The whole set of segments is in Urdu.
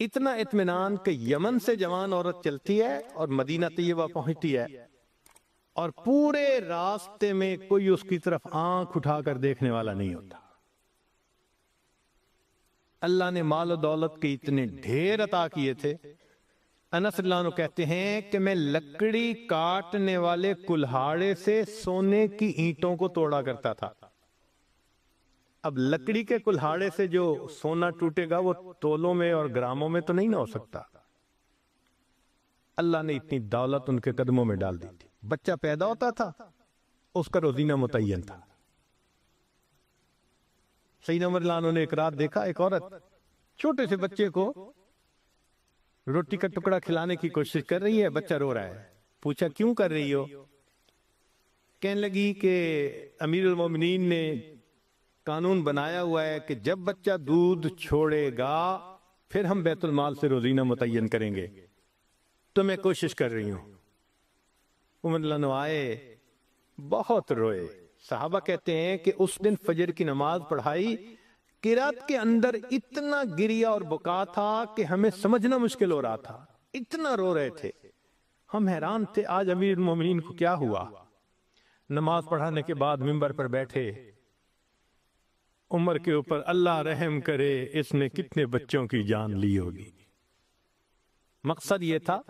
اتنا اطمینان کہ یمن سے جوان عورت چلتی ہے اور مدینہ طیبہ پہنچتی ہے اور پورے راستے میں کوئی اس کی طرف آنکھ اٹھا کر دیکھنے والا نہیں ہوتا. اللہ نے مال و دولت کے اتنے ڈھیر عطا کیے تھے. انس اللہ عنہ کہتے ہیں کہ میں لکڑی کاٹنے والے کلہاڑے سے سونے کی اینٹوں کو توڑا کرتا تھا. اب لکڑی کے کلہاڑے سے جو سونا ٹوٹے گا وہ تولوں میں اور گراموں میں تو نہیں نہ ہو سکتا. اللہ نے اتنی دولت ان کے قدموں میں ڈال دی تھی. بچہ پیدا ہوتا تھا اس کا روزینہ متعین تھا. سیدنا عمر اللہ عنہ نے ایک رات دیکھا ایک عورت چھوٹے سے بچے کو روٹی کا ٹکڑا کھلانے کی کوشش کر رہی ہے. بچہ رو رہا ہے. پوچھا کیوں کر رہی ہو؟ کہنے لگی کہ امیر المومنین نے قانون بنایا ہوا ہے کہ جب بچہ دودھ چھوڑے گا پھر ہم بیت المال سے روزینہ متعین کریں گے، تو میں کوشش کر رہی ہوں. عمر اللہ عنہ آئے، بہت روئے. صحابہ کہتے ہیں کہ اس دن فجر کی نماز پڑھائی، قرات کے اندر اتنا گریا اور بکا تھا کہ ہمیں سمجھنا مشکل ہو رہا تھا. اتنا رو رہے تھے. ہم حیران تھے آج امیر المومنین کو کیا ہوا. نماز پڑھانے کے بعد منبر پر بیٹھے، عمر کے اوپر اللہ رحم کرے اس نے کتنے بچوں کی جان لی ہوگی. مقصد یہ تھا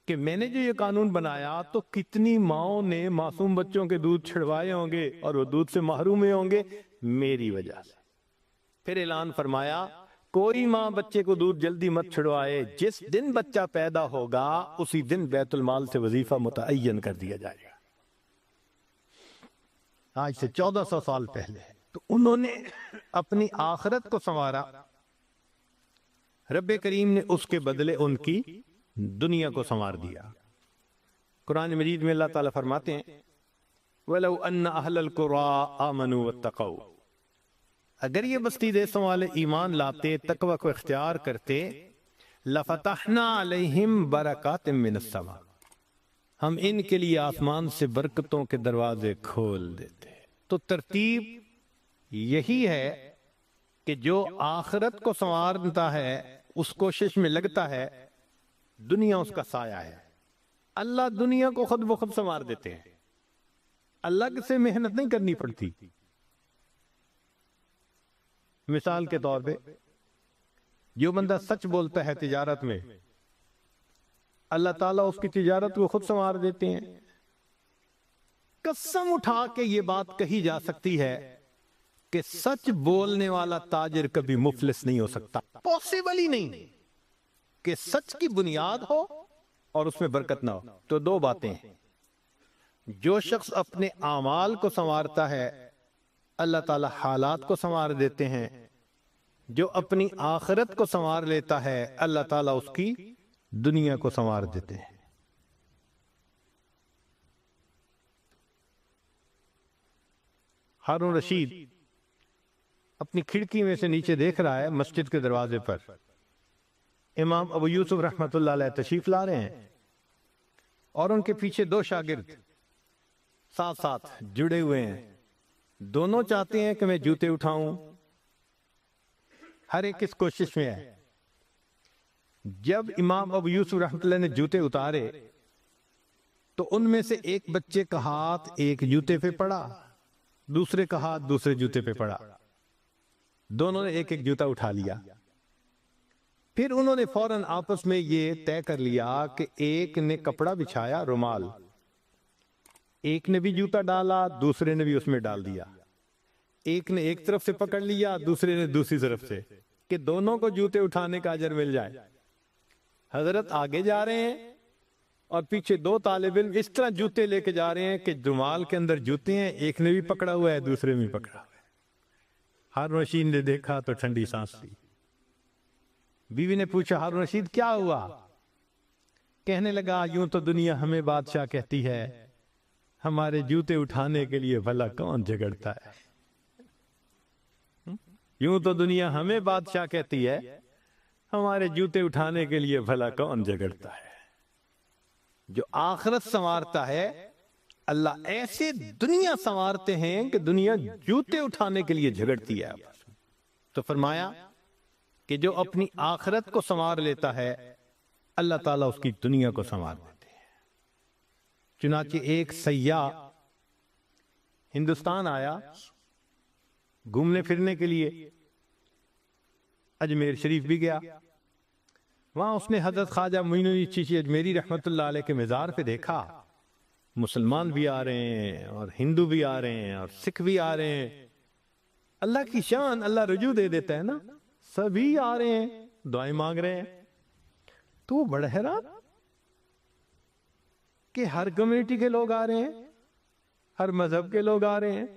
کہ میں نے جو یہ قانون بنایا تو کتنی ماؤں نے معصوم بچوں کے دودھ چھڑوائے ہوں گے اور وہ دودھ سے محروم ہوں گے میری وجہ سے. پھر اعلان فرمایا کوئی ماں بچے کو دودھ جلدی مت چھڑوائے، جس دن بچہ پیدا ہوگا اسی دن بیت المال سے وظیفہ متعین کر دیا جائے گا. آج سے 1400 سال پہلے. تو انہوں نے اپنی آخرت کو سنوارا، رب کریم نے اس کے بدلے ان کی دنیا کو سنوار دیا. قرآن مجید میں اللہ تعالیٰ فرماتے ہیں وَلَوْ أَنَّ أَهْلَ الْقُرَىٰ آمَنُوا وَاتَّقَوْا، اگر یہ بستی دیسوں والے ایمان لاتے، تقوی کو اختیار کرتے، لَفَتَحْنَا عَلَيْهِمْ بَرَكَاتٍ مِّنَ السَّمَاءِ، ہم ان کے لیے آسمان سے برکتوں کے دروازے کھول دیتے. تو ترتیب یہی ہے کہ جو آخرت کو سنوارتا ہے اس کوشش میں لگتا ہے، دنیا اس کا سایہ ہے. اللہ دنیا کو خود بخود سنوار دیتے ہیں. اللہ سے محنت نہیں کرنی پڑتی. مثال کے طور پہ جو بندہ سچ بولتا ہے تجارت میں، اللہ تعالیٰ اس کی تجارت کو خود سنوار دیتے ہیں. قسم اٹھا کے یہ بات کہی جا سکتی ہے کہ سچ بولنے والا تاجر کبھی مفلس نہیں ہو سکتا. پاسبل ہی نہیں کہ سچ کی بنیاد ہو اور اس میں برکت نہ ہو. تو دو باتیں ہیں، جو شخص اپنے اعمال کو سنوارتا ہے اللہ تعالی حالات کو سنوار دیتے ہیں، جو اپنی آخرت کو سنوار لیتا ہے اللہ تعالیٰ اس کی دنیا کو سنوار دیتے ہیں. ہارون رشید اپنی کھڑکی میں سے نیچے دیکھ رہا ہے، مسجد کے دروازے پر امام ابو یوسف رحمت اللہ علیہ تشریف لا رہے ہیں اور ان کے پیچھے دو شاگرد ساتھ ساتھ جڑے ہوئے ہیں. دونوں چاہتے ہیں کہ میں جوتے اٹھاؤں، ہر ایک اس کوشش میں ہے. جب امام ابو یوسف رحمت اللہ نے جوتے اتارے تو ان میں سے ایک بچے کا ہاتھ ایک جوتے پہ پڑا، دوسرے کا ہاتھ دوسرے جوتے پہ پڑا. دونوں نے ایک ایک جوتا اٹھا لیا. پھر انہوں نے فوراً آپس میں یہ طے کر لیا کہ ایک نے کپڑا بچھایا، رومال، ایک نے بھی جوتا ڈالا، دوسرے نے بھی اس میں ڈال دیا. ایک نے ایک طرف سے پکڑ لیا، دوسرے نے دوسری طرف سے، کہ دونوں کو جوتے اٹھانے کا اجر مل جائے. حضرت آگے جا رہے ہیں اور پیچھے دو طالب علم اس طرح جوتے لے کے جا رہے ہیں کہ رومال کے اندر جوتے ہیں، ایک نے بھی پکڑا ہوا ہے دوسرے میں پکڑا ہوا ہے. ہارون رشید نے دیکھا تو ٹھنڈی سانس لی. بیوی نے پوچھا ہارون رشید کیا ہوا؟ کہنے لگا یوں تو دنیا ہمیں بادشاہ کہتی ہے، ہمارے جوتے اٹھانے کے لیے بھلا کون جھگڑتا ہے. یوں تو دنیا ہمیں بادشاہ کہتی ہے، ہمارے جوتے اٹھانے کے لیے بھلا کون جھگڑتا ہے. جو آخرت سنوارتا ہے اللہ ایسے دنیا سنوارتے ہیں کہ دنیا جوتے اٹھانے کے لیے جھگڑتی ہے. تو فرمایا کہ جو اپنی آخرت کو سنوار لیتا ہے اللہ تعالیٰ اس کی دنیا کو سنوار دیتے ہیں۔ چنانچہ ایک سیاح ہندوستان آیا گھومنے پھرنے کے لیے، اجمیر شریف بھی گیا، وہاں اس نے حضرت خواجہ معین الدین چشتی اجمیری رحمت اللہ علیہ کے مزار پہ دیکھا مسلمان بھی آ رہے ہیں اور ہندو بھی آ رہے ہیں اور سکھ بھی آ رہے ہیں۔ اللہ کی شان، اللہ رجوع دے دیتا ہے نا، سبھی آ رہے ہیں دعائیں مانگ رہے ہیں۔ تو وہ بڑا حیران کہ ہر کمیونٹی کے لوگ آ رہے ہیں، ہر مذہب کے لوگ آ رہے ہیں۔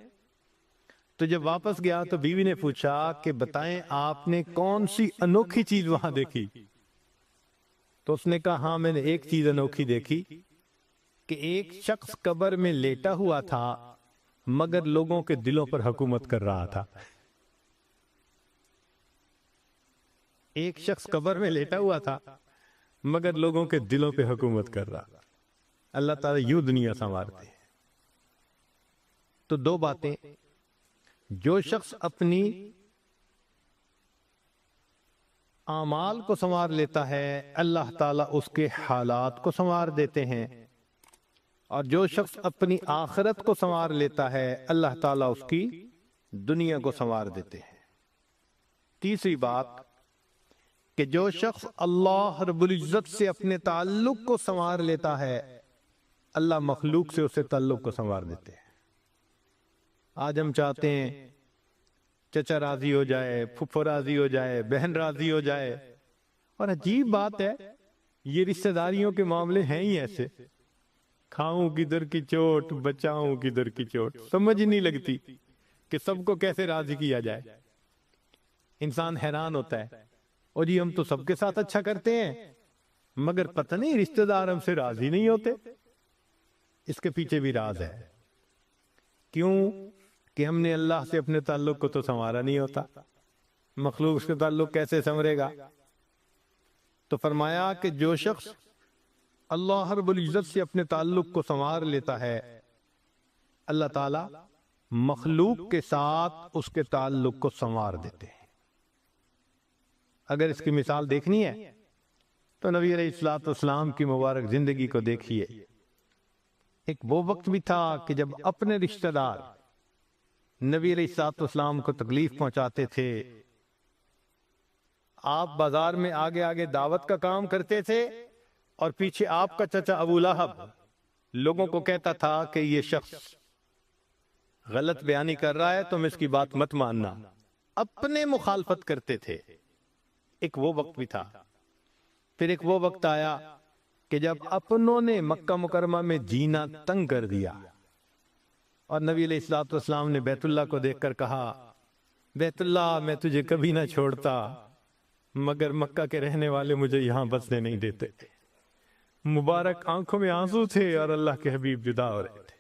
تو جب واپس گیا تو بیوی نے پوچھا کہ بتائیں آپ نے کون سی انوکھی چیز وہاں دیکھی؟ تو اس نے کہا ہاں میں نے ایک چیز انوکھی دیکھی کہ ایک شخص قبر میں لیٹا ہوا تھا مگر لوگوں کے دلوں پر حکومت کر رہا تھا۔ ایک شخص قبر میں لیٹا ہوا تھا مگر لوگوں کے دلوں پہ حکومت کر رہا تھا۔ اللہ تعالیٰ یوں دنیا سنوارتے ہیں۔ تو دو باتیں، جو شخص اپنی اعمال کو سنوار لیتا ہے اللہ تعالیٰ اس کے حالات کو سنوار دیتے ہیں، اور جو شخص اپنی آخرت کو سنوار لیتا ہے اللہ تعالیٰ اس کی دنیا کو سنوار دیتے ہیں۔ تیسری بات کہ جو شخص اللہ رب العزت سے اپنے تعلق کو سنوار لیتا ہے اللہ مخلوق سے اسے تعلق کو سنوار دیتے ہیں۔ آج ہم چاہتے ہیں چچا راضی ہو جائے، پھپھو راضی ہو جائے، بہن راضی ہو جائے، اور عجیب بات ہے یہ رشتہ داریوں کے معاملے ہیں ہی ایسے، کھاؤں کدھر کی چوٹ بچاؤں کدھر کی چوٹ، سمجھ نہیں لگتی کہ سب کو کیسے راضی کیا جائے۔ انسان حیران ہوتا ہے اور جی ہم تو سب کے ساتھ اچھا کرتے ہیں مگر پتہ نہیں رشتہ دار ہم سے راضی نہیں ہوتے۔ اس کے پیچھے بھی راز ہے، کیوں کہ ہم نے اللہ سے اپنے تعلق کو تو سنوارا نہیں ہوتا، مخلوق سے تعلق کیسے سنورے گا؟ تو فرمایا کہ جو شخص اللہ رب العزت سے اپنے تعلق کو سنوار لیتا ہے اللہ تعالیٰ مخلوق کے ساتھ اس کے تعلق کو سنوار دیتے ہیں۔ اگر اس کی مثال دیکھنی ہے تو نبی علیہ الصلوۃ والسلام کی مبارک زندگی کو دیکھیے۔ ایک وہ وقت بھی تھا کہ جب اپنے رشتہ دار نبی علیہ الصلوۃ والسلام کو تکلیف پہنچاتے تھے، آپ بازار میں آگے آگے دعوت کا کام کرتے تھے اور پیچھے آپ کا چچا ابو لہب لوگوں کو کہتا تھا کہ یہ شخص غلط بیانی کر رہا ہے تم اس کی بات مت ماننا، اپنے مخالفت کرتے تھے۔ ایک وہ وقت بھی تھا۔ پھر ایک وہ وقت آیا کہ جب اپنوں نے مکہ مکرمہ میں جینا تنگ کر دیا اور نبی علیہ الصلوۃ والسلام نے بیت اللہ کو دیکھ کر کہا بیت اللہ میں تجھے کبھی نہ چھوڑتا مگر مکہ کے رہنے والے مجھے یہاں بسنے نہیں دیتے۔ مبارک آنکھوں میں آنسو تھے اور اللہ کے حبیب جدا ہو رہے تھے۔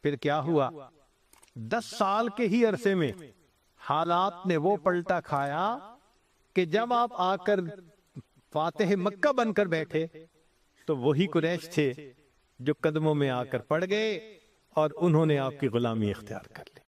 پھر کیا ہوا؟ 10 سال کے ہی عرصے میں حالات نے وہ پلٹا کھایا کہ جب آپ آ کر فاتح مکہ بن کر بیٹھے تو وہی قریش تھے جو قدموں میں آ کر پڑ گئے اور انہوں نے آپ کی غلامی اختیار کر لی۔